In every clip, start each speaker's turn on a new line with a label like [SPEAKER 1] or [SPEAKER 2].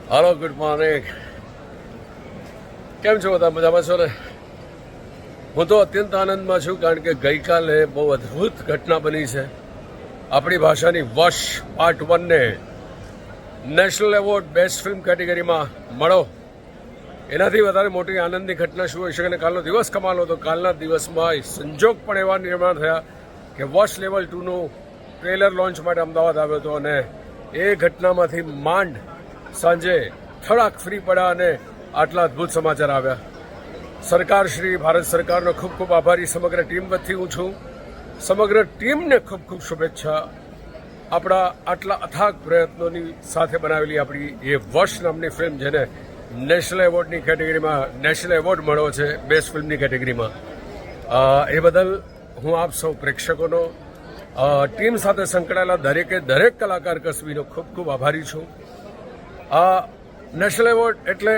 [SPEAKER 1] Hello, good morning. કેમ છો બધા? મજામાં છો ને? હું તો અત્યંત આનંદમાં છું, કારણ કે ગઈકાલે બહુ અદ્ભુત ઘટના બની છે. આપણી ભાષાની વશ પાર્ટ 1ને નેશનલ એવોર્ડ બેસ્ટ ફિલ્મ કેટેગરીમાં મળો. એનાથી વધારે મોટી આનંદની ઘટના શું હોઈ શકે? અને કાલનો દિવસ કમાલ હતો. કાલના દિવસમાં સંજોગ પણ એવા નિર્માણ થયા કે વોચ લેવલ 2નું ટ્રેલર લોન્ચ માટે અમદાવાદ આવ્યો હતો, અને એ ઘટનામાંથી માંડ સાંજે થડાક ફ્રી પડ્યા અને આટલા અદ્ભુત સમાચાર આવ્યા. સરકાર શ્રી ભારત સરકારનો ખૂબ ખૂબ આભારી સમગ્ર ટીમ વતી હું છું. સમગ્ર ટીમને ખૂબ ખૂબ શુભેચ્છા. આપણા આટલા અથાગ પ્રયત્નોની સાથે બનાવેલી આપણી એ વશ નામની ફિલ્મ, જેને નેશનલ એવોર્ડની કેટેગરીમાં નેશનલ એવોર્ડ મળ્યો છે બેસ્ટ ફિલ્મની કેટેગરીમાં, એ બદલ હું આપ સૌ પ્રેક્ષકોનો, ટીમ સાથે સંકળાયેલા દરેક કલાકાર કસબીનો ખૂબ ખૂબ આભારી છું. આ નેશનલ એવોર્ડ એટલે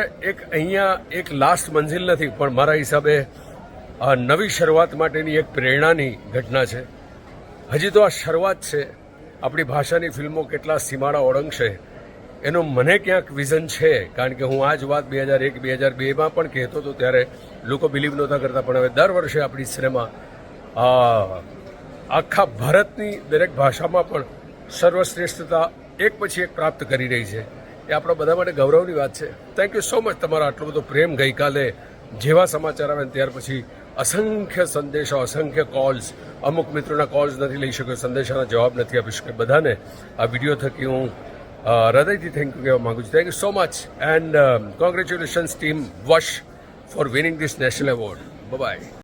[SPEAKER 1] અહીંયા એક લાસ્ટ મંઝિલ નથી, પણ મારા હિસાબે આ નવી શરૂઆત માટેની એક પ્રેરણાની ઘટના છે. હજી તો આ શરૂઆત છે. આપણી ભાષાની ફિલ્મો કેટલા સીમાડા ઓળંગશે એનું મને ક્યાંક વિઝન છે, કારણ કે હું આ જ વાત 2001, 2002માં પણ કહેતો હતો, ત્યારે લોકો બિલીવ નહોતા કરતા. પણ હવે દર વર્ષે આપણી સિનેમા આખા ભારતની દરેક ભાષામાં પણ સર્વશ્રેષ્ઠતા એક પછી એક પ્રાપ્ત કરી રહી છે. એ આપણા બધા માટે ગૌરવની વાત છે. Thank you so much. તમારો આટલો બધો પ્રેમ. ગઈકાલે જેવા સમાચાર આવે ત્યાર પછી અસંખ્ય સંદેશો, અસંખ્ય કોલ્સ, અમુક મિત્રોના કોલ્સ નથી લઈ શક્યો, સંદેશાના જવાબ નથી આપી શક્યો. બધાને આ વિડીયો થકી હું હૃદયથી થેન્ક યુ કહેવા માગું છું. Thank you so much and congratulations team Vash for winning this national award. By.